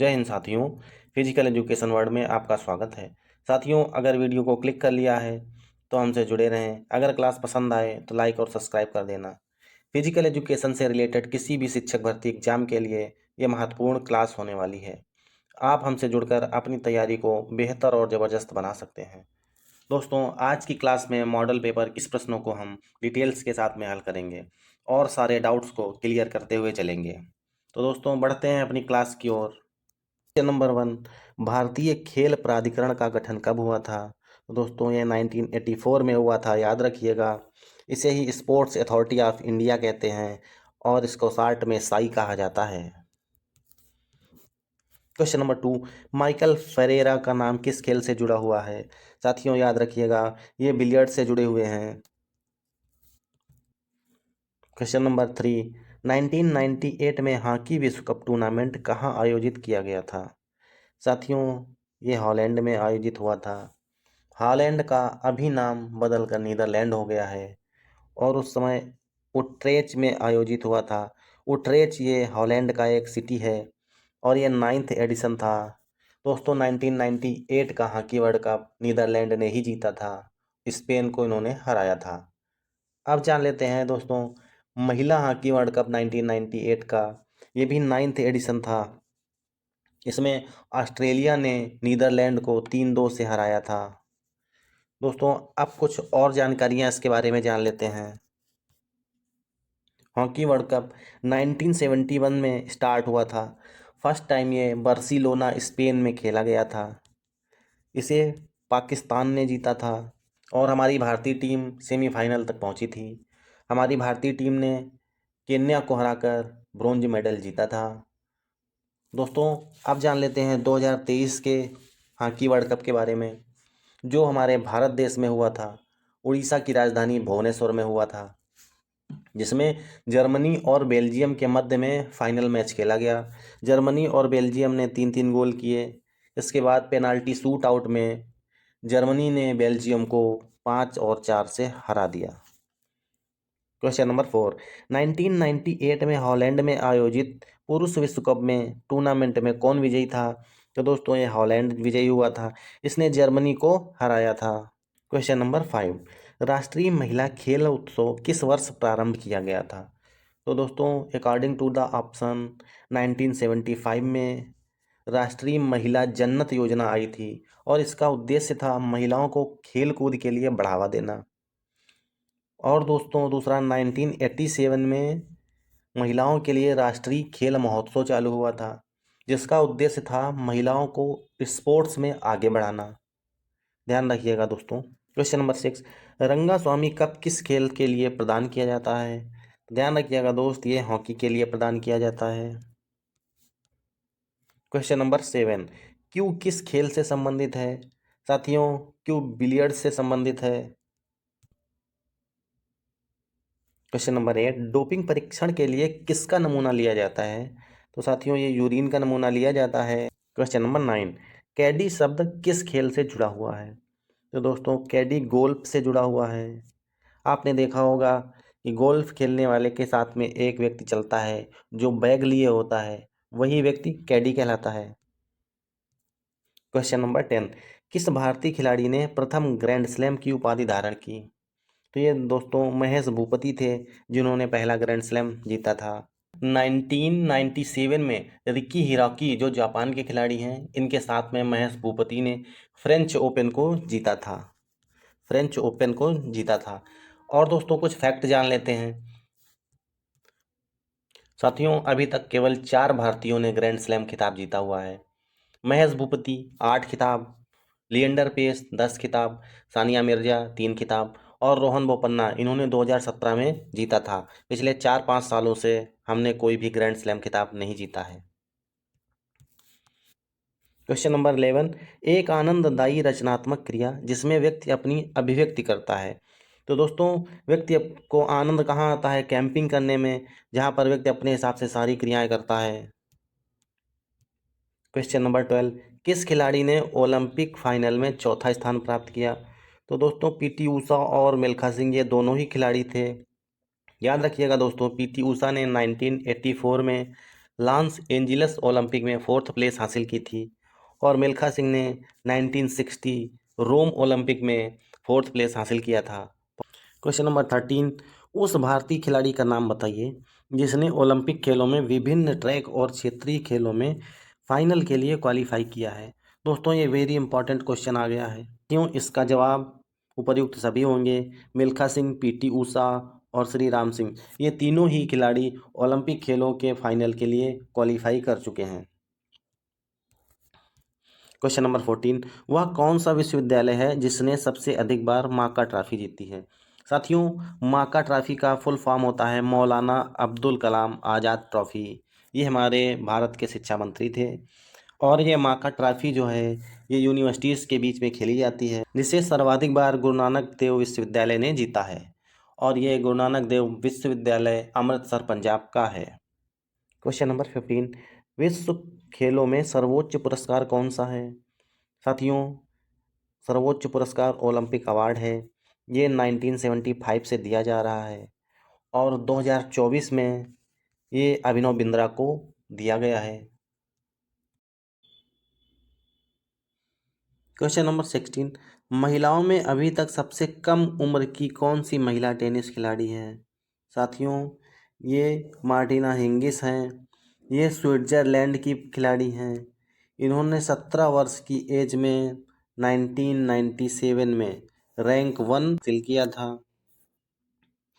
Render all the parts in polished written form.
जय हिंद साथियों। Physical education world में आपका स्वागत है। साथियों, अगर वीडियो को क्लिक कर लिया है तो हमसे जुड़े रहें। अगर क्लास पसंद आए तो लाइक और सब्सक्राइब कर देना। फिजिकल एजुकेशन से रिलेटेड किसी भी शिक्षक भर्ती एग्जाम के लिए ये महत्वपूर्ण क्लास होने वाली है। आप हमसे जुड़कर अपनी तैयारी को बेहतर और ज़बरदस्त बना सकते हैं। दोस्तों, आज की क्लास में मॉडल पेपर किस प्रश्नों को हम डिटेल्स के साथ में हल करेंगे और सारे डाउट्स को क्लियर करते हुए चलेंगे। तो दोस्तों, बढ़ते हैं अपनी क्लास की ओर। क्वेश्चन नंबर 1, भारतीय खेल प्राधिकरण का गठन कब हुआ था? तो दोस्तों, ये 1984 में हुआ था, याद रखिएगा। इसे ही स्पोर्ट्स अथॉरिटी ऑफ इंडिया कहते हैं और इसको शॉर्ट में साई कहा जाता है। क्वेश्चन नंबर 2, माइकल फेरेरा का नाम किस खेल से जुड़ा हुआ है? साथियों, याद रखिएगा, ये बिलियर्ड से जुड़े हुए हैं। क्वेश्चन नंबर 3, 1998 में हॉकी विश्व कप टूर्नामेंट कहाँ आयोजित किया गया था? साथियों, ये हॉलैंड में आयोजित हुआ था। हॉलैंड का अभी नाम बदलकर नीदरलैंड हो गया है और उस समय उट्रेच में आयोजित हुआ था। उट्रेच ये हॉलैंड का एक सिटी है और ये 9th एडिशन था। दोस्तों, 1998 का हॉकी वर्ल्ड कप नीदरलैंड ने ही जीता था। स्पेन को इन्होंने हराया था। अब जान लेते हैं दोस्तों, महिला हॉकी वर्ल्ड कप 1998 का, ये भी 9th एडिशन था। इसमें ऑस्ट्रेलिया ने नीदरलैंड को 3-2 से हराया था। दोस्तों, अब कुछ और जानकारियां इसके बारे में जान लेते हैं। हॉकी वर्ल्ड कप 1971 में स्टार्ट हुआ था। फर्स्ट टाइम ये बार्सिलोना स्पेन में खेला गया था। इसे पाकिस्तान ने जीता था और हमारी भारतीय टीम सेमीफाइनल तक पहुंची थी। हमारी भारतीय टीम ने केन्या को हराकर ब्रॉन्ज मेडल जीता था। दोस्तों, अब जान लेते हैं 2023 के हॉकी वर्ल्ड कप के बारे में, जो हमारे भारत देश में हुआ था। उड़ीसा की राजधानी भुवनेश्वर में हुआ था, जिसमें जर्मनी और बेल्जियम के मध्य में फाइनल मैच खेला गया। जर्मनी और बेल्जियम ने 3-3 गोल किए। इसके बाद पेनाल्टी शूट आउट में जर्मनी ने बेल्जियम को 5-4 से हरा दिया। क्वेश्चन नंबर 4, 1998 में हॉलैंड में आयोजित पुरुष विश्व कप में टूर्नामेंट में कौन विजयी था? तो दोस्तों, ये हॉलैंड विजयी हुआ था। इसने जर्मनी को हराया था। क्वेश्चन नंबर 5, राष्ट्रीय महिला खेल उत्सव किस वर्ष प्रारंभ किया गया था? तो दोस्तों, अकॉर्डिंग टू द ऑप्शन 1975 में राष्ट्रीय महिला जन्नत योजना आई थी और इसका उद्देश्य था महिलाओं को खेल कूद के लिए बढ़ावा देना। और दोस्तों, दूसरा 1987 में महिलाओं के लिए राष्ट्रीय खेल महोत्सव चालू हुआ था, जिसका उद्देश्य था महिलाओं को स्पोर्ट्स में आगे बढ़ाना। ध्यान रखिएगा दोस्तों। क्वेश्चन नंबर 6, रंगास्वामी कप किस खेल के लिए प्रदान किया जाता है? ध्यान रखिएगा दोस्त, ये हॉकी के लिए प्रदान किया जाता है। क्वेश्चन नंबर 7, क्यू किस खेल से संबंधित है? साथियों, क्यू बिलियर्ड से संबंधित है। क्वेश्चन नंबर 8, डोपिंग परीक्षण के लिए किसका नमूना लिया जाता है? तो साथियों, ये यूरिन का नमूना लिया जाता है। क्वेश्चन नंबर 9, कैडी शब्द किस खेल से जुड़ा हुआ है? तो दोस्तों, कैडी गोल्फ से जुड़ा हुआ है। आपने देखा होगा कि गोल्फ खेलने वाले के साथ में एक व्यक्ति चलता है जो बैग लिए होता है, वही व्यक्ति कैडी कहलाता है। क्वेश्चन नंबर 10, किस भारतीय खिलाड़ी ने प्रथम ग्रैंड स्लैम की उपाधि धारण की? तो ये दोस्तों महेश भूपति थे, जिन्होंने पहला ग्रैंड स्लैम जीता था। 1997 में रिकी हिराकी, जो जापान के खिलाड़ी हैं, इनके साथ में महेश भूपति ने फ्रेंच ओपन को जीता था। फ्रेंच ओपन को जीता था। और दोस्तों, कुछ फैक्ट जान लेते हैं। साथियों, अभी तक केवल 4 भारतीयों ने ग्रैंड स्लैम खिताब जीता हुआ है। महेश भूपति 8 खिताब, लिएंडर पेस 10 खिताब, सानिया मिर्जा 3 खिताब और रोहन बोपन्ना, इन्होंने 2017 में जीता था। पिछले 4-5 सालों से हमने कोई भी ग्रैंड स्लैम खिताब नहीं जीता है। क्वेश्चन नंबर 11, एक आनंददायी रचनात्मक क्रिया जिसमें व्यक्ति अपनी अभिव्यक्ति करता है। तो दोस्तों, व्यक्ति को आनंद कहाँ आता है? कैंपिंग करने में, जहाँ पर व्यक्ति अपने हिसाब से सारी क्रियाएं करता है। क्वेश्चन नंबर 12, किस खिलाड़ी ने ओलंपिक फाइनल में चौथा स्थान प्राप्त किया? तो दोस्तों, पीटी ऊषा और मिल्खा सिंह, ये दोनों ही खिलाड़ी थे। याद रखिएगा दोस्तों, पीटी ऊषा ने 1984 में लॉस एंजिल्स ओलंपिक में 4th प्लेस हासिल की थी। और मिल्खा सिंह ने 1960 रोम ओलंपिक में 4th प्लेस हासिल किया था। क्वेश्चन नंबर 13, उस भारतीय खिलाड़ी का नाम बताइए जिसने ओलंपिक खेलों में विभिन्न ट्रैक और क्षेत्रीय खेलों में फाइनल के लिए क्वालिफाई किया है। दोस्तों ये वेरी इंपॉर्टेंट क्वेश्चन आ गया है। क्यों? इसका जवाब उपर्युक्त सभी होंगे। मिल्खा सिंह, पीटी ऊषा और श्री राम सिंह, ये तीनों ही खिलाड़ी ओलंपिक खेलों के फाइनल के लिए क्वालिफाई कर चुके हैं। क्वेश्चन नंबर 14, वह कौन सा विश्वविद्यालय है जिसने सबसे अधिक बार माका ट्रॉफी जीती है? साथियों, माका ट्रॉफी का फुल फॉर्म होता है मौलाना अब्दुल कलाम आज़ाद ट्रॉफी। ये हमारे भारत के शिक्षा मंत्री थे। और ये माका ट्रॉफी जो है ये यूनिवर्सिटीज़ के बीच में खेली जाती है, जिसे सर्वाधिक बार गुरु नानक देव विश्वविद्यालय ने जीता है। और ये गुरु नानक देव विश्वविद्यालय अमृतसर पंजाब का है। क्वेश्चन नंबर 15, विश्व खेलों में सर्वोच्च पुरस्कार कौन सा है? साथियों, सर्वोच्च पुरस्कार ओलंपिक अवार्ड है। ये 1975 से दिया जा रहा है और 2024 में ये अभिनव बिंद्रा को दिया गया है। क्वेश्चन नंबर 16, महिलाओं में अभी तक सबसे कम उम्र की कौन सी महिला टेनिस खिलाड़ी है? साथियों, ये मार्टिना हिंगिस हैं। ये स्विट्जरलैंड की खिलाड़ी हैं। इन्होंने 17 वर्ष की एज में 1997 में रैंक 1 हासिल किया था।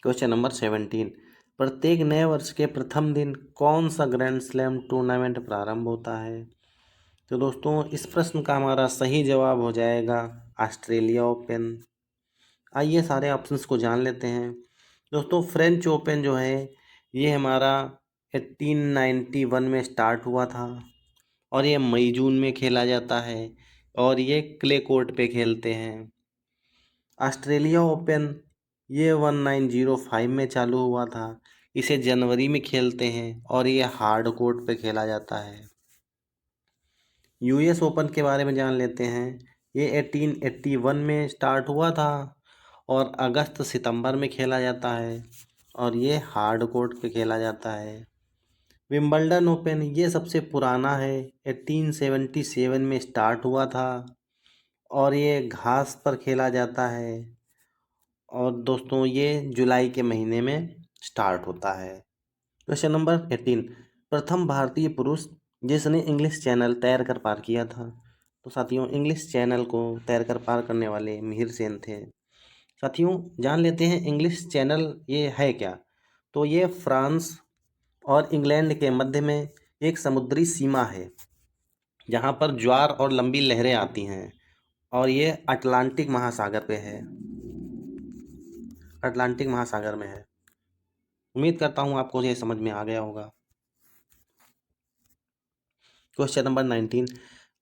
क्वेश्चन नंबर 17, प्रत्येक नए वर्ष के प्रथम दिन कौन सा ग्रैंड स्लैम टूर्नामेंट प्रारंभ होता है? तो दोस्तों इस प्रश्न का हमारा सही जवाब हो जाएगा ऑस्ट्रेलिया ओपन। आइए सारे ऑप्शंस को जान लेते हैं। दोस्तों फ्रेंच ओपन जो है ये हमारा 1891 में स्टार्ट हुआ था और ये मई जून में खेला जाता है और ये क्ले कोर्ट पे खेलते हैं। ऑस्ट्रेलिया ओपन ये 1905 में चालू हुआ था। इसे जनवरी में खेलते हैं और ये हार्ड कोर्ट पे खेला जाता है। यूएस ओपन के बारे में जान लेते हैं। ये 1881 में स्टार्ट हुआ था और अगस्त सितंबर में खेला जाता है और ये हार्ड कोर्ट पे खेला जाता है। विंबलडन ओपन ये सबसे पुराना है, 1877 में स्टार्ट हुआ था और ये घास पर खेला जाता है और दोस्तों ये जुलाई के महीने में स्टार्ट होता है। क्वेश्चन नंबर 18, प्रथम भारतीय पुरुष जिसने इंग्लिश चैनल तैर कर पार किया था? तो साथियों इंग्लिश चैनल को तैर कर पार करने वाले मिहिर सेन थे। साथियों जान लेते हैं इंग्लिश चैनल ये है क्या। तो ये फ्रांस और इंग्लैंड के मध्य में एक समुद्री सीमा है जहाँ पर ज्वार और लंबी लहरें आती हैं और ये अटलांटिक महासागर पे है, अटलांटिक महासागर में है। उम्मीद करता हूँ आपको ये समझ में आ गया होगा। क्वेश्चन नंबर 19,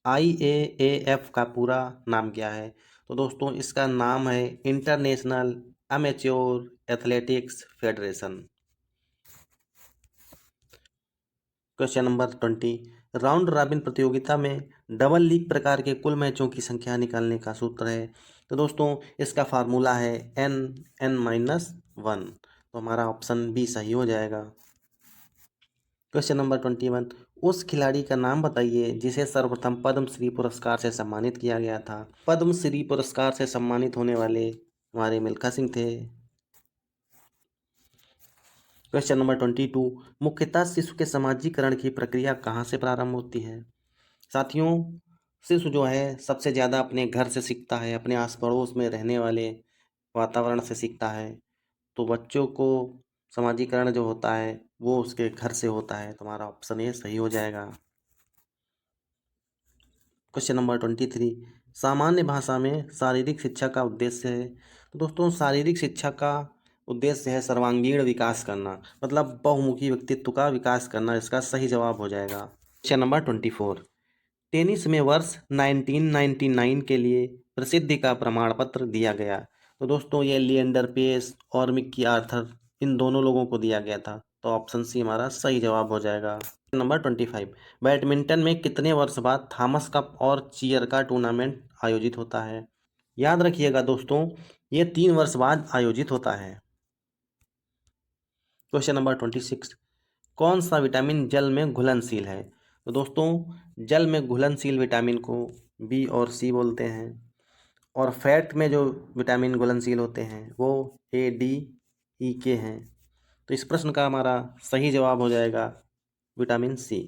IAAF का पूरा नाम क्या है? तो दोस्तों इसका नाम है international amateur athletics federation. Question number 20, round robin प्रतियोगिता में डबल लीग प्रकार के कुल मैचों की संख्या निकालने का सूत्र है। तो दोस्तों इसका फार्मूला है n(n-1). तो हमारा ऑप्शन बी सही हो जाएगा। क्वेश्चन नंबर 21, उस खिलाड़ी का नाम बताइए जिसे सर्वप्रथम पद्मश्री पुरस्कार से सम्मानित किया गया था। पद्मश्री पुरस्कार से सम्मानित होने वाले हमारे मिल्खा सिंह थे। क्वेश्चन नंबर 22, मुख्यतः शिशु के समाजीकरण की प्रक्रिया कहाँ से प्रारंभ होती है? साथियों शिशु जो है सबसे ज़्यादा अपने घर से सीखता है, अपने आस पड़ोस में रहने वाले वातावरण से सीखता है। तो बच्चों को समाजीकरण जो होता है वो उसके घर से होता है। तुम्हारा ऑप्शन ए सही हो जाएगा। क्वेश्चन नंबर 23, सामान्य भाषा में शारीरिक शिक्षा का उद्देश्य है। तो दोस्तों शारीरिक शिक्षा का उद्देश्य है सर्वांगीण विकास करना, मतलब बहुमुखी व्यक्तित्व का विकास करना। इसका सही जवाब हो जाएगा। क्वेश्चन नंबर 24, टेनिस में वर्ष 1999 के लिए प्रसिद्धि का प्रमाण पत्र दिया गया। तो दोस्तों ये लिएंडर पेस और मिक्की आर्थर इन दोनों लोगों को दिया गया था। तो ऑप्शन सी हमारा सही जवाब हो जाएगा। नंबर 25, बैडमिंटन में कितने वर्ष बाद थॉमस कप और चीयर का टूर्नामेंट आयोजित होता है? याद रखिएगा दोस्तों ये 3 वर्ष बाद आयोजित होता है। क्वेश्चन नंबर 26, कौन सा विटामिन जल में घुलनशील है? तो दोस्तों जल में घुलनशील विटामिन को बी और सी बोलते हैं, और फैट में जो विटामिन घुलनशील होते हैं वो ए, डी, ई, के हैं। तो इस प्रश्न का हमारा सही जवाब हो जाएगा vitamin C.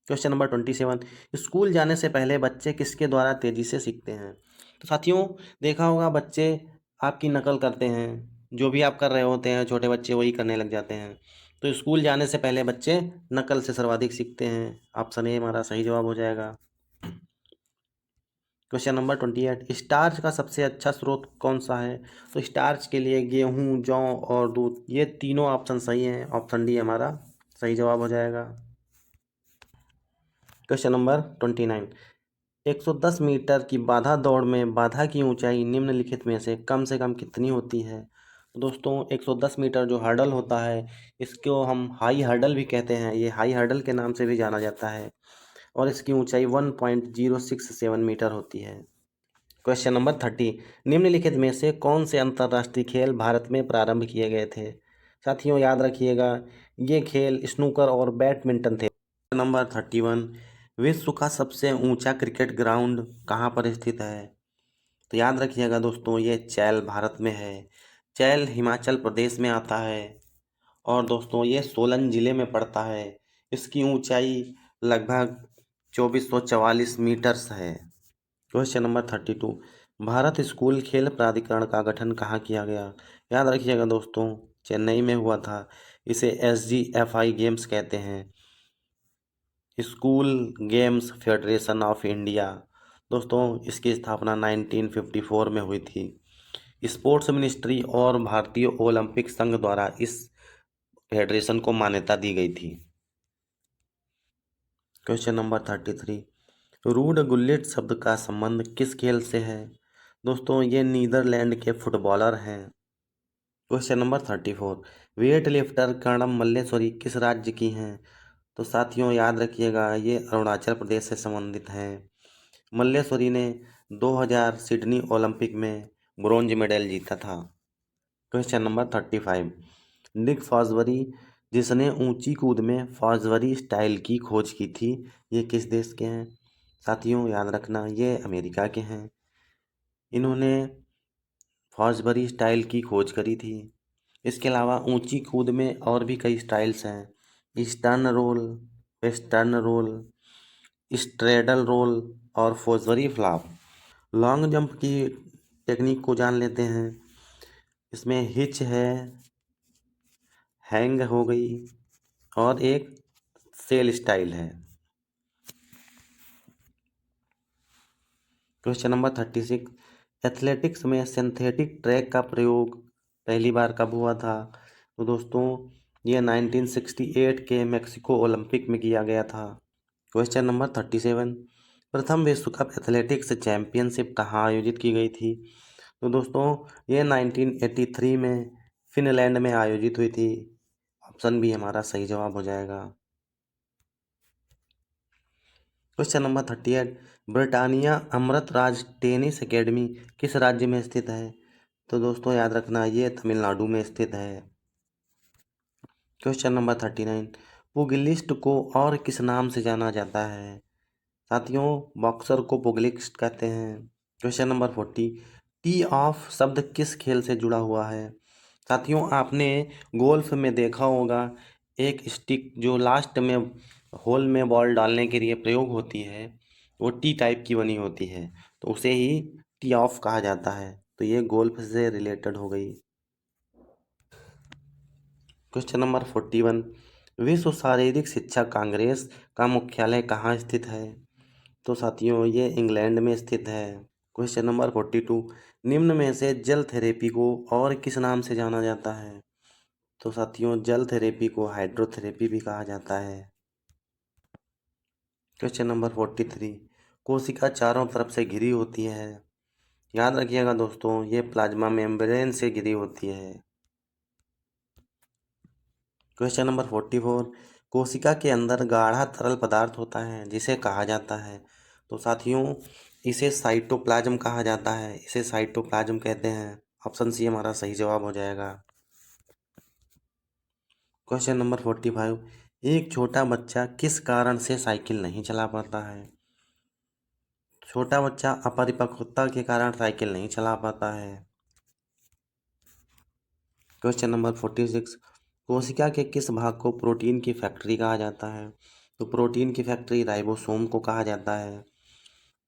Question number 27, school जाने से पहले बच्चे किसके द्वारा तेजी से सीखते हैं? तो साथियों देखा होगा बच्चे आपकी नकल करते हैं, जो भी आप कर रहे होते हैं छोटे बच्चे वही करने लग जाते हैं। तो स्कूल जाने से पहले बच्चे नकल से सर्वाधिक सीखते हैं। ऑप्शन ए हमारा सही जवाब हो जाएगा। क्वेश्चन नंबर 28, स्टार्च का सबसे अच्छा स्रोत कौन सा है? तो स्टार्च के लिए गेहूं, जौ और दूध, ये तीनों ऑप्शन सही हैं। ऑप्शन डी हमारा सही जवाब हो जाएगा। क्वेश्चन नंबर 29, 110 मीटर की बाधा दौड़ में बाधा की ऊंचाई निम्नलिखित में से कम कितनी होती है? तो दोस्तों 110 मीटर जो हर्डल होता है इसको हम हाई हर्डल भी कहते हैं, ये हाई हर्डल के नाम से भी जाना जाता है, और इसकी ऊंचाई 1.067 मीटर होती है। क्वेश्चन नंबर 30, निम्नलिखित में से कौन से अंतर्राष्ट्रीय खेल भारत में प्रारंभ किए गए थे? साथियों याद रखिएगा ये खेल स्नूकर और बैडमिंटन थे। नंबर 31, विश्व का सबसे ऊंचा क्रिकेट ग्राउंड कहाँ पर स्थित है? तो याद रखिएगा दोस्तों ये चैल भारत में है। चैल हिमाचल प्रदेश में आता है, और दोस्तों ये सोलन जिले में पड़ता है। इसकी ऊंचाई लगभग 2444 मीटर्स है। क्वेश्चन नंबर 32, भारत स्कूल खेल प्राधिकरण का गठन कहाँ किया गया? याद रखिएगा दोस्तों चेन्नई में हुआ था। इसे SGFI गेम्स कहते हैं, school games federation of India. दोस्तों इसकी स्थापना 1954 में हुई थी। स्पोर्ट्स मिनिस्ट्री और भारतीय ओलंपिक संघ द्वारा इस फेडरेशन को मान्यता दी गई थी। क्वेश्चन नंबर 33, रूड गुलिट शब्द का संबंध किस खेल से है? दोस्तों ये नीदरलैंड के फुटबॉलर हैं। Question number 34, weight lifter Karnam Malleswari किस राज्य की हैं? तो साथियों याद रखिएगा ये अरुणाचल प्रदेश से संबंधित हैं। मल्लेश्वरी ने 2000 सिडनी ओलंपिक में ब्रॉन्ज मेडल जीता था। क्वेश्चन नंबर 35, निक फॉसबरी जिसने ऊंची कूद में फॉसबरी स्टाइल की खोज की थी, ये किस देश के हैं? साथियों याद रखना ये अमेरिका के हैं। इन्होंने फॉसबरी स्टाइल की खोज करी थी। इसके अलावा ऊंची कूद में और भी कई स्टाइल्स हैं, eastern roll, western roll, straddle roll और फोसबरी फ्लॉप। लॉन्ग जंप की टेक्निक को जान लेते हैं। इसमें हिच है, हैंग हो गई, और एक सेल स्टाइल है। क्वेश्चन नंबर 36, एथलेटिक्स में सिंथेटिक ट्रैक का प्रयोग पहली बार कब हुआ था? तो दोस्तों ये 1968 के मेक्सिको ओलंपिक में किया गया था। क्वेश्चन नंबर 37, प्रथम विश्व कप एथलेटिक्स चैंपियनशिप कहाँ आयोजित की गई थी? तो दोस्तों ये 1983 में फिनलैंड में आयोजित हुई थी। ऑप्शन बी हमारा सही जवाब हो जाएगा। Question number 38, Britannia Amritraj tennis academy किस राज्य में स्थित है? तो दोस्तों याद रखना ये तमिलनाडु में स्थित है। क्वेश्चन नंबर 39, पुगिलिस्ट को और किस नाम से जाना जाता है? साथियों बॉक्सर को पुगिलिस्ट कहते हैं। क्वेश्चन नंबर 40, टी ऑफ शब्द किस खेल से जुड़ा हुआ है? साथियों आपने गोल्फ में देखा होगा एक स्टिक जो लास्ट में होल में बॉल डालने के लिए प्रयोग होती है वो टी टाइप की बनी होती है, तो उसे ही टी ऑफ कहा जाता है। तो ये गोल्फ से रिलेटेड हो गई। क्वेश्चन नंबर 41, विश्व शारीरिक शिक्षा कांग्रेस का मुख्यालय कहाँ स्थित है? तो साथियों ये इंग्लैंड में स्थित है। क्वेश्चन नंबर 42, निम्न में से जल थेरेपी को और किस नाम से जाना जाता है? तो साथियों जल थेरेपी को हाइड्रोथेरेपी भी कहा जाता है। क्वेश्चन नंबर 43, कोशिका चारों तरफ से घिरी होती है। याद रखिएगा दोस्तों ये प्लाज्मा मेम्ब्रेन से घिरी होती है। क्वेश्चन नंबर 44, कोशिका के अंदर गाढ़ा तरल पदार्थ होता है जिसे कहा जाता है? तो साथियों इसे साइटोप्लाज्म कहा जाता है, इसे साइटोप्लाज्म कहते हैं। ऑप्शन सी हमारा सही जवाब हो जाएगा। क्वेश्चन नंबर 45, एक छोटा बच्चा किस कारण से साइकिल नहीं चला पाता है? छोटा बच्चा अपरिपक्वता के कारण साइकिल नहीं चला पाता है। क्वेश्चन नंबर 46, कोशिका के किस भाग को प्रोटीन की फैक्ट्री कहा जाता है? तो प्रोटीन की फैक्ट्री राइबोसोम को कहा जाता है।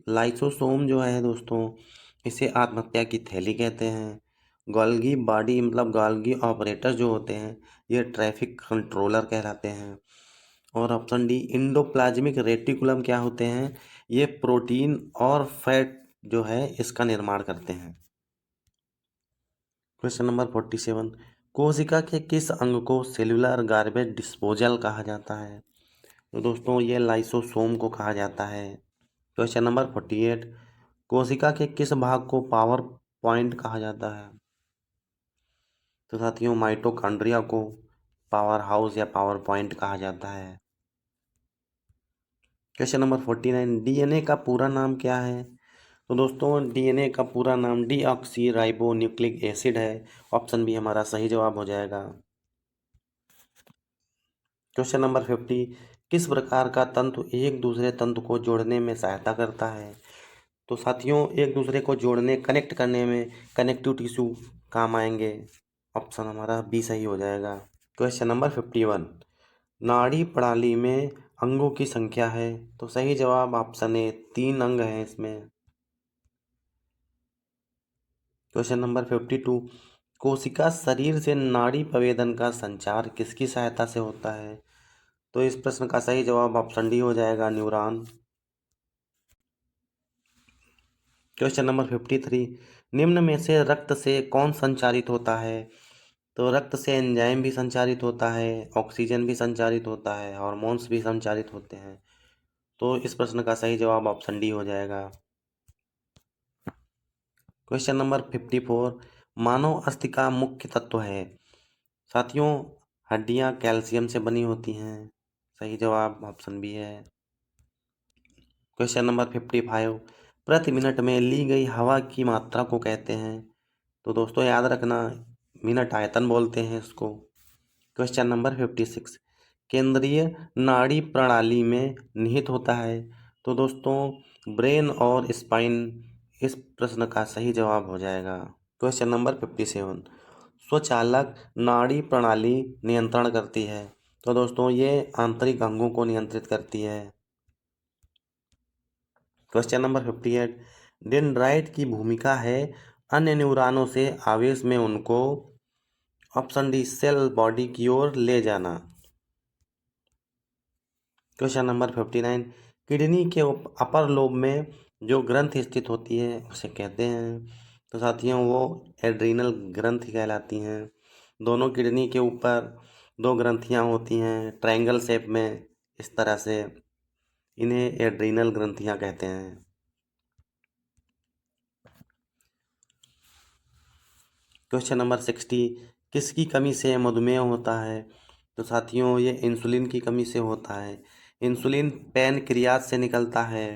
लाइसोसोम जो है दोस्तों, इसे आत्महत्या की थैली कहते हैं। गोल्गी बॉडी मतलब गोल्गी ऑपरेटर जो होते हैं, ये ट्रैफिक कंट्रोलर कहलाते हैं। और ऑप्शन डी, इंडोप्लाज्मिक रेटिकुलम क्या होते हैं? ये प्रोटीन और फैट जो है इसका निर्माण करते हैं। क्वेश्चन नंबर 47, कोशिका के किस अंग को सेल्यूलर गार्बेज डिस्पोजल कहा जाता है? तो दोस्तों ये लाइसोसोम को कहा जाता है। क्वेश्चन नंबर 48, कोशिका के किस भाग को पावर पॉइंट कहा जाता है? तो साथियों माइटोकॉन्ड्रिया को पावर हाउस या पावर पॉइंट कहा जाता है। क्वेश्चन नंबर 49, डीएनए का पूरा नाम क्या है? तो दोस्तों डीएनए का पूरा नाम डीऑक्सी राइबो न्यूक्लिक एसिड है। ऑप्शन बी हमारा सही जवाब हो जाएगा। क्वेश्चन नंबर 50, किस प्रकार का तंतु एक दूसरे तंतु को जोड़ने में सहायता करता है? तो साथियों एक दूसरे को जोड़ने कनेक्ट करने में कनेक्टिव टिश्यू काम आएंगे। ऑप्शन हमारा बी सही हो जाएगा। क्वेश्चन नंबर 51, नाड़ी प्रणाली में अंगों की संख्या है? तो सही जवाब ऑप्शन ए 3 अंग हैं इसमें। क्वेश्चन नंबर 52, कोशिका शरीर से नाड़ी प्रवेदन का संचार किसकी सहायता से होता है? तो इस प्रश्न का सही जवाब ऑप्शन डी हो जाएगा, न्यूरॉन। क्वेश्चन नंबर 53, निम्न में से रक्त से कौन संचारित होता है? तो रक्त से एंजाइम भी संचारित होता है, ऑक्सीजन भी संचारित होता है, हार्मोन्स भी संचारित होते हैं। तो इस प्रश्न का सही जवाब ऑप्शन डी हो जाएगा। क्वेश्चन नंबर 54, मानव अस्थि का मुख्य तत्व है? साथियों हड्डियां कैल्शियम से बनी होती हैं। सही जवाब ऑप्शन बी है। क्वेश्चन नंबर 55, प्रति मिनट में ली गई हवा की मात्रा को कहते हैं? तो दोस्तों याद रखना, मिनट आयतन बोलते हैं इसको। क्वेश्चन नंबर 56, केंद्रीय नाड़ी प्रणाली में निहित होता है? तो दोस्तों ब्रेन और स्पाइन इस प्रश्न का सही जवाब हो जाएगा। क्वेश्चन नंबर 57, स्वचालक नाड़ी प्रणाली नियंत्रण करती है? तो दोस्तों ये आंतरिक अंगों को नियंत्रित करती है। क्वेश्चन नंबर 58, डेंड्राइट की भूमिका है अन्य न्यूरॉनों से आवेश में उनको? ऑप्शन डी सेल बॉडी की ओर ले जाना। क्वेश्चन नंबर 59, किडनी के अपर लोब में जो ग्रंथि स्थित होती है उसे कहते हैं? तो साथियों वो एड्रीनल ग्रंथि कहलाती हैं। दोनों किडनी के ऊपर 2 ग्रंथियां होती हैं ट्रायंगल शेप में, इस तरह से इन्हें एड्रीनल ग्रंथियां कहते हैं। क्वेश्चन नंबर 60, किसकी कमी से मधुमेह होता है? तो साथियों ये इंसुलिन की कमी से होता है। इंसुलिन पैनक्रियाज से निकलता है,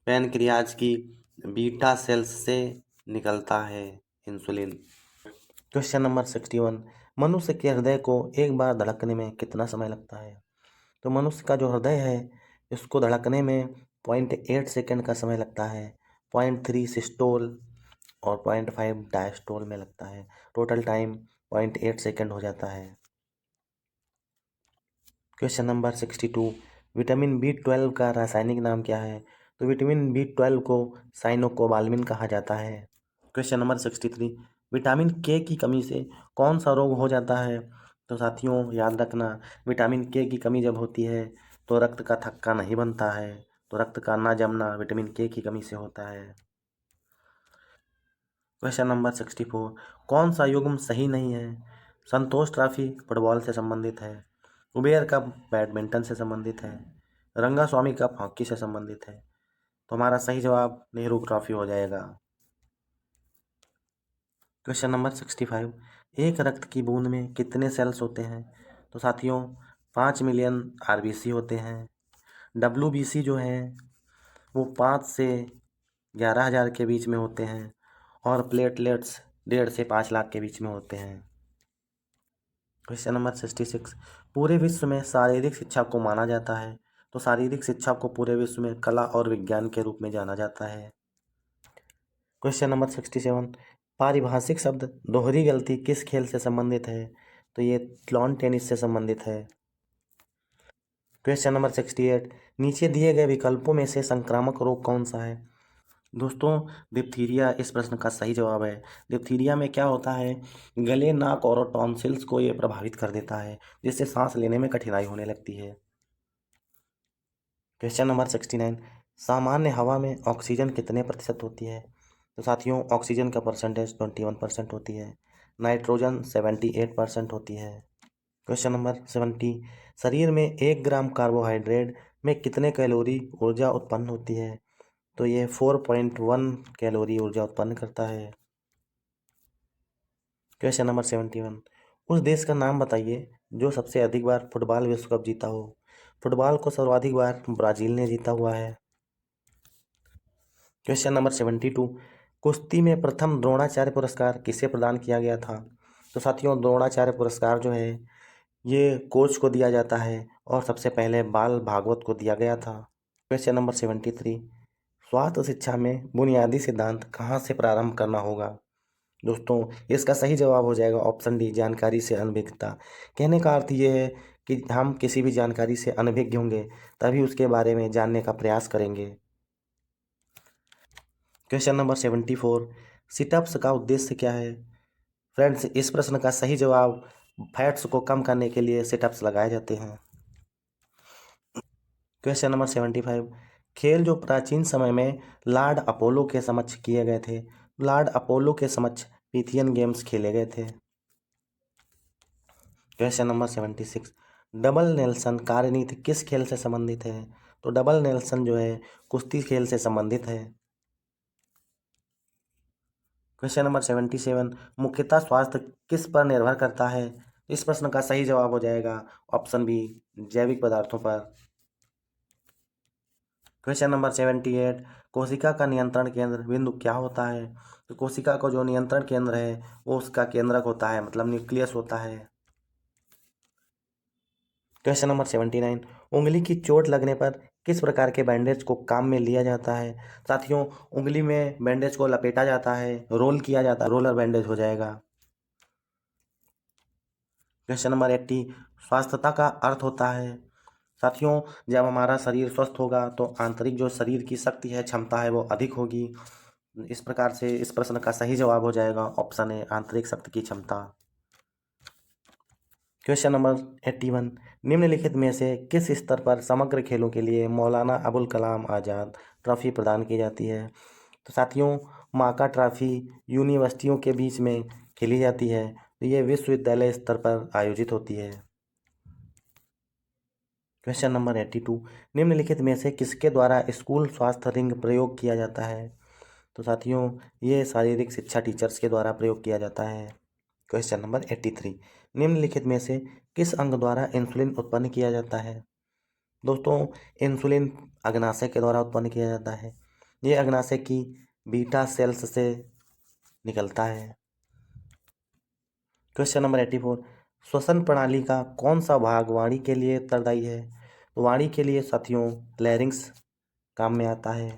पैनक्रियाज की बीटा सेल्स से निकलता है इंसुलिन। क्वेश्चन नंबर 61, मनुष्य के हृदय को एक बार धड़कने में कितना समय लगता है? तो मनुष्य का जो हृदय है इसको धड़कने में 0.8 सेकेंड का समय लगता है, 0.3 सिस्टोल और 0.5 डायस्टोल में लगता है। टोटल टाइम 0.8 सेकेंड हो जाता है। क्वेश्चन नंबर 62, विटामिन B12 का रासायनिक नाम क्या है? तो विटामिन B12 को साइनोकोबाल्मिन कहा जाता है। क्वेश्चन नंबर 63, विटामिन के की कमी से कौन सा रोग हो जाता है? तो साथियों याद रखना, विटामिन के की कमी जब होती है तो रक्त का थक्का नहीं बनता है, तो रक्त का ना जमना विटामिन के की कमी से होता है। क्वेश्चन नंबर 64, कौन सा युग्म सही नहीं है? संतोष ट्रॉफी फुटबॉल से संबंधित है, उबेर कप बैडमिंटन से संबंधित है, रंगास्वामी कप हॉकी से संबंधित है। तो हमारा सही जवाब नेहरू ट्रॉफी हो जाएगा। क्वेश्चन नंबर 65, एक रक्त की बूंद में कितने सेल्स होते हैं? तो साथियों 5 मिलियन आरबीसी होते हैं। डब्ल्यूबीसी जो है वो 5 से 11,000 के बीच में होते हैं और प्लेटलेट्स 1.5 से 5 लाख के बीच में होते हैं। क्वेश्चन नंबर 66, पूरे विश्व में शारीरिक शिक्षा को माना जाता है, तो शारीरिक शिक्षा को पूरे विश्व में कला और विज्ञान के रूप में जाना जाता है। क्वेश्चन नंबर 67, पारिभाषिक शब्द दोहरी गलती किस खेल से संबंधित है, तो ये लॉन टेनिस से संबंधित है। क्वेश्चन नंबर 68, नीचे दिए गए विकल्पों में से संक्रामक रोग कौन सा है। दोस्तों, डिप्थीरिया इस प्रश्न का सही जवाब है। डिप्थीरिया में क्या होता है, गले, नाक और टॉन्सिल्स को ये प्रभावित कर देता है, जिससे सांस लेने में कठिनाई होने लगती है। क्वेश्चन नंबर 69, सामान्य हवा में ऑक्सीजन कितने प्रतिशत होती है, तो साथियों ऑक्सीजन का परसेंटेज 21% होती है। नाइट्रोजन 78% होती है। क्वेश्चन नंबर 70, शरीर में 1 ग्राम कार्बोहाइड्रेट में कितने कैलोरी ऊर्जा उत्पन्न होती है, तो ये 4.1 कैलोरी ऊर्जा उत्पन्न करता है। क्वेश्चन नंबर 71, उस देश का नाम बताइए जो सबसे अधिक बार फुटबॉल विश्व कप जीता हो। फुटबॉल को सर्वाधिक बार ब्राज़ील ने जीता हुआ है। क्वेश्चन नंबर 72, कुश्ती में प्रथम द्रोणाचार्य पुरस्कार किसे प्रदान किया गया था, तो साथियों द्रोणाचार्य पुरस्कार जो है ये कोच को दिया जाता है और सबसे पहले बाल भागवत को दिया गया था। क्वेश्चन नंबर 73, स्वास्थ्य शिक्षा में बुनियादी सिद्धांत कहाँ से प्रारंभ करना होगा। दोस्तों, इसका सही जवाब हो जाएगा ऑप्शन डी, जानकारी से अनभिज्ञता। कहने का अर्थ ये है कि हम किसी भी जानकारी से अनभिज्ञ होंगे तभी उसके बारे में जानने का प्रयास करेंगे। क्वेश्चन नंबर 74, सिटअप्स का उद्देश्य क्या है। फ्रेंड्स, इस प्रश्न का सही जवाब, फैट्स को कम करने के लिए सिटअप्स लगाए जाते हैं। क्वेश्चन नंबर 75, खेल जो प्राचीन समय में लॉर्ड अपोलो के समक्ष किए गए थे, लॉर्ड अपोलो के समक्ष पिथियन गेम्स खेले गए थे। क्वेश्चन नंबर 76, डबल नेल्सन कार्यनीति किस खेल से संबंधित है, तो डबल नेल्सन जो है कुश्ती खेल से संबंधित है। क्वेश्चन नंबर 77, मुख्यतः स्वास्थ्य किस पर निर्भर करता है। इस प्रश्न का सही जवाब हो जाएगा ऑप्शन बी, जैविक पदार्थों पर। क्वेश्चन नंबर 78, कोशिका का नियंत्रण केंद्र बिंदु क्या होता है, तो कोशिका का जो नियंत्रण केंद्र है वो उसका केंद्रक होता है, मतलब न्यूक्लियस होता है। क्वेश्चन नंबर 79, उंगली की चोट लगने पर किस प्रकार के बैंडेज को काम में लिया जाता है। साथियों, उंगली में बैंडेज को लपेटा जाता है, रोल किया जाता है, रोलर बैंडेज हो जाएगा। क्वेश्चन नंबर 80, स्वास्थ्यता का अर्थ होता है। साथियों, जब हमारा शरीर स्वस्थ होगा तो आंतरिक जो शरीर की शक्ति है, क्षमता है, वो अधिक होगी। इस प्रकार से इस प्रश्न का सही जवाब हो जाएगा ऑप्शन ए, आंतरिक शक्ति की क्षमता। क्वेश्चन नंबर 81, निम्नलिखित में से किस स्तर पर समग्र खेलों के लिए मौलाना अबुल कलाम आज़ाद ट्रॉफी प्रदान की जाती है, तो साथियों माका ट्रॉफी यूनिवर्सिटियों के बीच में खेली जाती है, तो ये विश्वविद्यालय स्तर पर आयोजित होती है। क्वेश्चन नंबर 82, निम्नलिखित में से किसके द्वारा स्कूल स्वास्थ्य रिंग प्रयोग किया जाता है, तो साथियों ये शारीरिक शिक्षा टीचर्स के द्वारा प्रयोग किया जाता है। क्वेश्चन नंबर 83, निम्नलिखित में से किस अंग द्वारा इंसुलिन उत्पन्न किया जाता है। दोस्तों, इंसुलिन अग्नाशय के द्वारा उत्पन्न किया जाता है। ये अग्नाशय की बीटा सेल्स से निकलता है। क्वेश्चन नंबर 84, श्वसन प्रणाली का कौन सा भाग वाणी के लिए उत्तरदायी है, तो वाणी के लिए साथियों लैरिंक्स काम में आता है।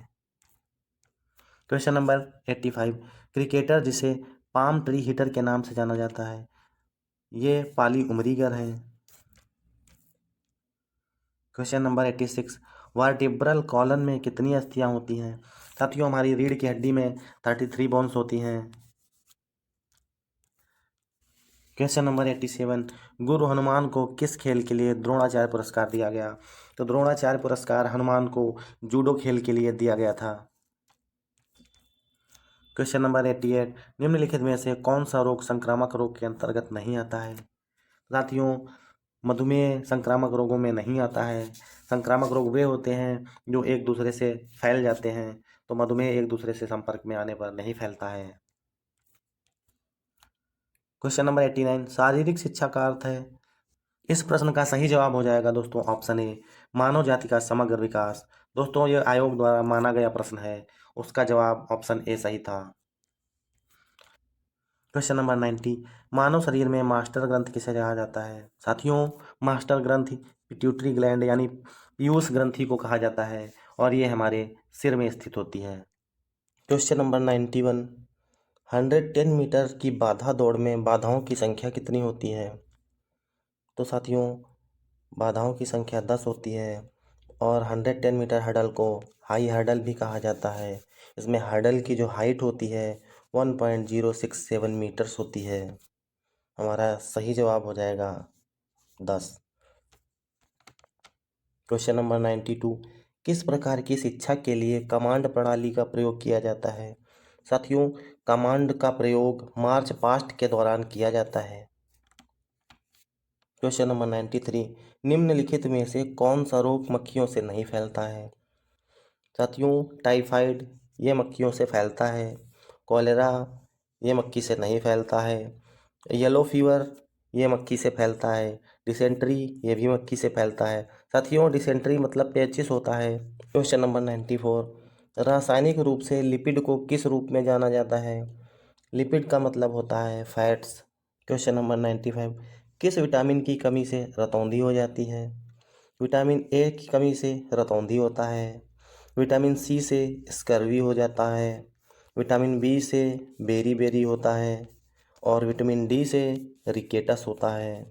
क्वेश्चन नंबर 85, क्रिकेटर जिसे पाम ट्री हिटर के नाम से जाना जाता है, ये पाली उमरीगर हैं। क्वेश्चन नंबर 86, वर्टिब्रल कॉलन में कितनी अस्थियां होती हैं। साथियों, हमारी रीढ़ की हड्डी में 33 बोन्स होती हैं। क्वेश्चन नंबर 87, गुरु हनुमान को किस खेल के लिए द्रोणाचार्य पुरस्कार दिया गया, तो द्रोणाचार्य पुरस्कार हनुमान को जूडो खेल के लिए दिया गया था। क्वेश्चन नंबर 88, निम्नलिखित में से कौन सा रोग संक्रामक रोग के अंतर्गत नहीं आता है। साथियों, मधुमेह संक्रामक रोगों में नहीं आता है। संक्रामक रोग वे होते हैं जो एक दूसरे से फैल जाते हैं, तो मधुमेह एक दूसरे से संपर्क में आने पर नहीं फैलता है। क्वेश्चन नंबर 89, शारीरिक शिक्षा का अर्थ है। इस प्रश्न का सही जवाब हो जाएगा दोस्तों ऑप्शन ए, मानव जाति का समग्र विकास। दोस्तों, यह आयोग द्वारा माना गया प्रश्न है, उसका जवाब ऑप्शन ए सही था। क्वेश्चन नंबर 90, मानव शरीर में मास्टर ग्रंथि किसे कहा जाता है? साथियों, मास्टर ग्रंथि पिट्यूटरी ग्लैंड यानी पीयूष ग्रंथि को कहा जाता है और ये हमारे सिर में स्थित होती है। क्वेश्चन नंबर 91, 110 मीटर की बाधा दौड़ में बाधाओं की संख्या कितनी होती है? तो साथियों, बाधाओं की संख्या 10 होती है और 110 मीटर हर्डल को हाई हर्डल भी कहा जाता है। इसमें हर्डल की जो हाइट होती है 1.067 मीटर्स होती है। हमारा सही जवाब हो जाएगा 10। क्वेश्चन नंबर 92, किस प्रकार की शिक्षा के लिए कमांड प्रणाली का प्रयोग किया जाता है? साथियों, कमांड का प्रयोग मार्च पास्ट के दौरान किया जाता है। क्वेश्चन नंबर 93, निम्नलिखित में से कौन सा रोग मक्खियों से नहीं फैलता है? साथियों, टाइफाइड ये मक्खियों से फैलता है, कॉलेरा ये मक्खी से नहीं फैलता है, येलो फीवर ये मक्खी से फैलता है, डिसेंट्री ये भी मक्खी से फैलता है। साथियों, डिसेंट्री मतलब पेचिस होता है। क्वेश्चन नंबर 94, रासायनिक रूप से लिपिड को किस रूप में जाना जाता है? लिपिड का मतलब होता है फैट्स। क्वेश्चन नंबर 95, किस विटामिन की कमी से रतौंधी हो जाती है? विटामिन ए की कमी से रतौंधी होता है, विटामिन सी से स्कर्वी हो जाता है, विटामिन बी से बेरी बेरी होता है और विटामिन डी से रिकेटस होता है।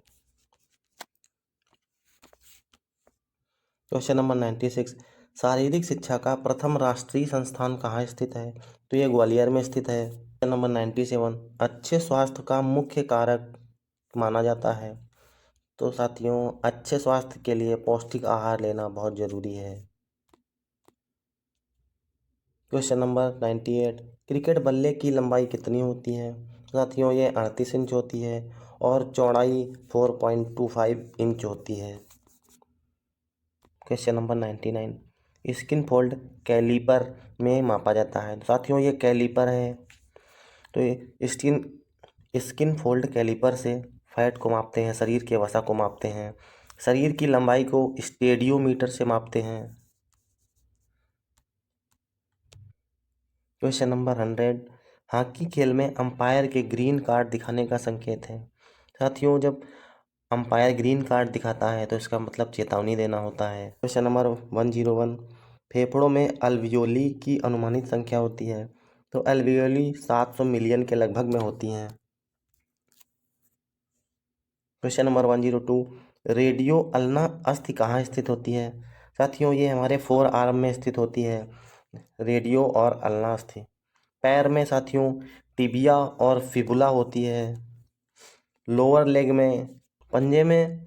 क्वेश्चन नंबर 96, शारीरिक शिक्षा का प्रथम राष्ट्रीय संस्थान कहाँ स्थित है? तो ये ग्वालियर में स्थित है। क्वेश्चन नंबर 97, अच्छे स्वास्थ्य का मुख्य कारक माना जाता है? तो साथियों, अच्छे स्वास्थ्य के लिए पौष्टिक आहार लेना बहुत ज़रूरी है। क्वेश्चन नंबर 98, क्रिकेट बल्ले की लंबाई कितनी होती है? साथियों, ये 38 इंच होती है और चौड़ाई 4.25 इंच होती है। Question number 99, skin fold caliper में मापा जाता है? साथियों, ये कैलीपर है। तो ये स्किन फोल्ड कैलीपर से फैट को मापते हैं, शरीर के वसा को मापते हैं, शरीर की लंबाई को स्टेडियोमीटर से मापते हैं। क्वेश्चन नंबर 100, हॉकी खेल में अंपायर के ग्रीन कार्ड दिखाने का संकेत है? साथियों, जब अंपायर ग्रीन कार्ड दिखाता है तो इसका मतलब चेतावनी देना होता है। क्वेश्चन नंबर 101, फेफड़ों में अल्वियोली की अनुमानित संख्या होती है? तो अल्वियोली 700 मिलियन के लगभग में होती हैं। क्वेश्चन नंबर 102, रेडियो अल्ना अस्थि कहाँ स्थित होती है? साथियों, ये हमारे फोर आर्म में स्थित होती है, रेडियो और अल्ना अस्थि। पैर में साथियों टिबिया और फिबुला होती है। लोअर लेग में, पंजे में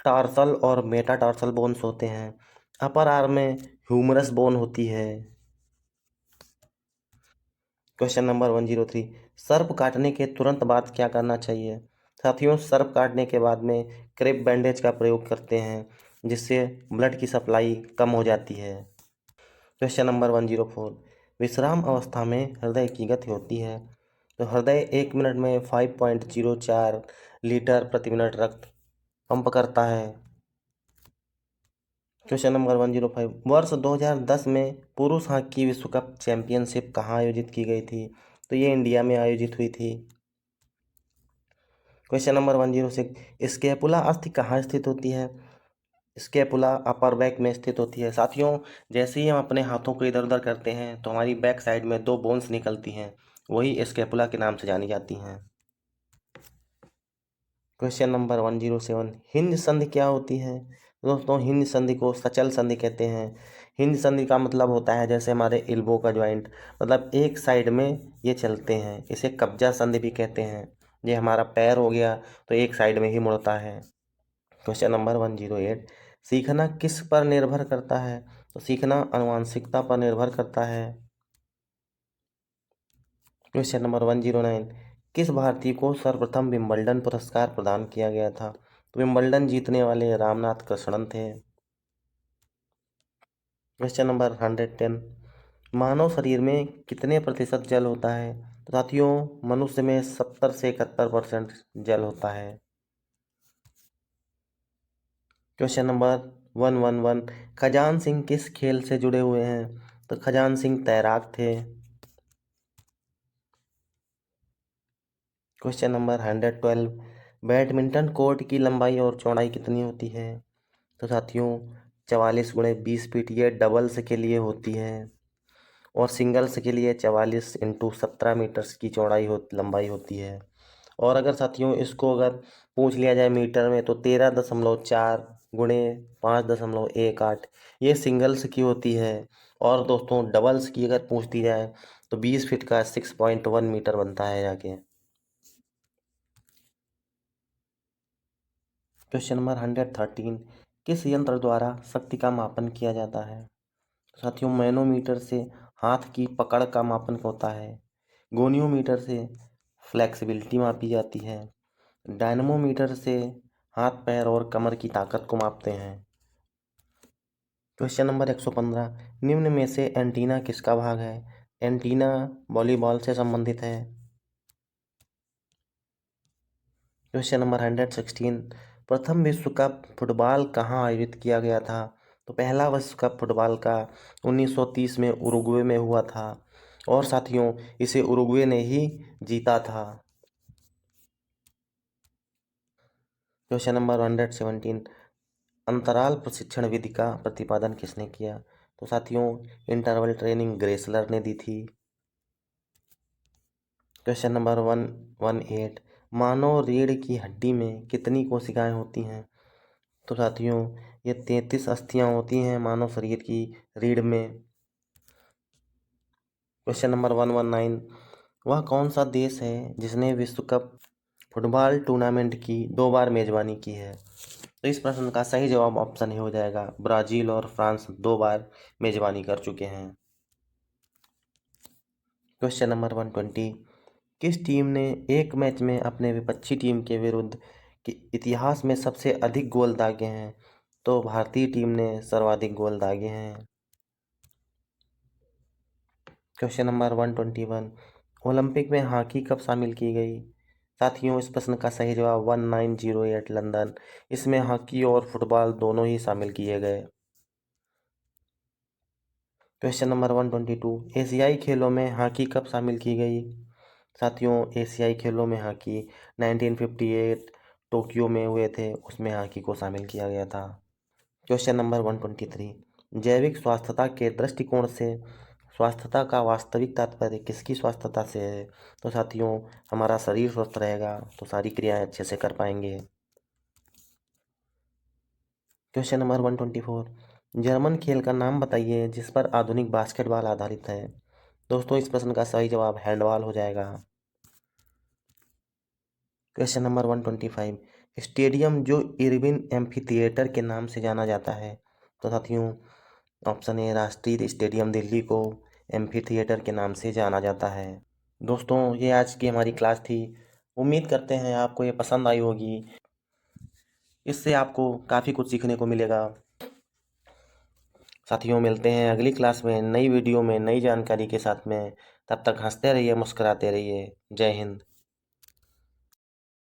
टार्सल और मेटाटार्सल बोन्स होते हैं। अपर आर्म में ह्यूमरस बोन होती है। क्वेश्चन नंबर 103, सर्प काटने के तुरंत बाद क्या करना चाहिए? साथियों, सर्प काटने के बाद में क्रेप बैंडेज का प्रयोग करते हैं जिससे ब्लड की सप्लाई कम हो जाती है। क्वेश्चन नंबर 104, विश्राम अवस्था में हृदय की गति होती है? तो हृदय 1 मिनट में 5.04 लीटर प्रति मिनट रक्त पंप करता है। क्वेश्चन नंबर 105, वर्ष 2010 में पुरुष हॉकी विश्व कप चैंपियनशिप कहाँ आयोजित की गई थी? तो ये इंडिया में आयोजित हुई थी। क्वेश्चन नंबर 106, स्कैपुला अस्थि कहाँ स्थित होती है? स्कैपुला अपर बैक में स्थित होती है। साथियों, जैसे ही हम अपने हाथों को इधर उधर करते हैं तो हमारी बैक साइड में दो बोन्स निकलती हैं, वही स्कैपुला के नाम से जानी जाती हैं। क्वेश्चन नंबर 107, हिंज संधि क्या होती है? दोस्तों, हिंज संधि को सचल संधि कहते हैं। हिंज संधि का मतलब होता है जैसे हमारे एल्बो का जॉइंट, मतलब एक साइड में ये चलते हैं, इसे कब्जा संधि भी कहते हैं। ये हमारा पैर हो गया तो एक साइड में ही मुड़ता है। क्वेश्चन नंबर 108, सीखना किस पर निर्भर करता है? तो सीखना आनुवंशिकता पर निर्भर करता है। क्वेश्चन नंबर 109, किस भारतीय को सर्वप्रथम विंबलडन पुरस्कार प्रदान किया गया था? तो विंबलडन जीतने वाले रामनाथ कृष्णन थे। क्वेश्चन नंबर 110, मानव शरीर में कितने प्रतिशत जल होता है? तो साथियों, मनुष्य में 70 से 71% जल होता है। क्वेश्चन नंबर 111, खजान सिंह किस खेल से जुड़े हुए हैं? तो खजान सिंह तैराक थे। क्वेश्चन नंबर 112, बैडमिंटन कोर्ट की लंबाई और चौड़ाई कितनी होती है? तो साथियों 44 × 20 फीट ये डबल्स के लिए होती है और सिंगल्स के लिए 44 × 17 मीटर्स की लंबाई होती है। और अगर साथियों इसको अगर पूछ लिया जाए मीटर में तो 13.4 × 5.18 ये सिंगल्स की होती है। और दोस्तों डबल्स की अगर पूछ दी जाए तो 20 फीट का 6.1 मीटर बनता है जाके। क्वेश्चन नंबर 113, किस यंत्र द्वारा शक्ति का मापन किया जाता है? साथियों मैनोमीटर से हाथ की पकड़ का मापन होता है, गोनियोमीटर से फ्लेक्सिबिलिटी मापी जाती है, डायनमोमीटर से हाथ पैर और कमर की ताकत को मापते हैं। क्वेश्चन नंबर 115, निम्न में से एंटीना किसका भाग है? एंटीना वॉलीबॉल से संबंधित है। क्वेश्चन नंबर 116, प्रथम विश्व कप फुटबॉल कहाँ आयोजित किया गया था? तो पहला विश्व कप फुटबॉल का 1930 में उरुग्वे में हुआ था और साथियों इसे उरुग्वे ने ही जीता था। क्वेश्चन नंबर 117, अंतराल प्रशिक्षण विधि का प्रतिपादन किसने किया? तो साथियों इंटरवल ट्रेनिंग ग्रेसलर ने दी थी। क्वेश्चन नंबर 118, मानव रीढ़ की हड्डी में कितनी कोशिकाएं होती हैं? तो साथियों ये 33 अस्थियां होती हैं मानव शरीर की रीढ़ में। क्वेश्चन नंबर 119, वह कौन सा देश है जिसने विश्व कप फुटबॉल टूर्नामेंट की 2 बार मेजबानी की है? तो इस प्रश्न का सही जवाब ऑप्शन ही हो जाएगा, ब्राजील और फ्रांस 2 बार मेजबानी कर चुके हैं। क्वेश्चन नंबर 120, किस टीम ने एक मैच में अपने विपक्षी टीम के विरुद्ध के इतिहास में सबसे अधिक गोल दागे हैं? तो भारतीय टीम ने सर्वाधिक गोल दागे हैं। क्वेश्चन नंबर 121, ओलंपिक में हॉकी कब शामिल की गई? साथियों इस प्रश्न का सही जवाब 1908 लंदन। इसमें हॉकी और फुटबॉल दोनों ही शामिल किए गए। क्वेश्चन नंबर 122, एशियाई खेलों में हॉकी कब शामिल की गई? साथियों एशियाई खेलों में हॉकी 1958 टोक्यो में हुए थे, उसमें हॉकी को शामिल किया गया था। क्वेश्चन नंबर 123, जैविक स्वास्थ्यता के दृष्टिकोण से स्वास्थ्यता का वास्तविक तात्पर्य किसकी स्वास्थ्यता से है? तो साथियों हमारा शरीर स्वस्थ रहेगा तो सारी क्रियाएं अच्छे से कर पाएंगे। क्वेश्चन नंबर 124, जर्मन खेल का नाम बताइए जिस पर आधुनिक बास्केटबॉल आधारित है। दोस्तों इस प्रश्न का सही जवाब हैंडबॉल हो जाएगा। क्वेश्चन नंबर 125, स्टेडियम जो इरविन एम्फीथिएटर के नाम से जाना जाता है। तो साथियों ऑप्शन ए राष्ट्रीय स्टेडियम दिल्ली को एम्फीथिएटर के नाम से जाना जाता है। दोस्तों ये आज की हमारी क्लास थी, उम्मीद करते हैं आपको ये पसंद आई होगी। इससे आपको काफ़ी कुछ सीखने को मिलेगा। साथियों मिलते हैं अगली क्लास में नई वीडियो में नई जानकारी के साथ में। तब तक हंसते रहिए, मुस्कुराते रहिए। जय हिंद।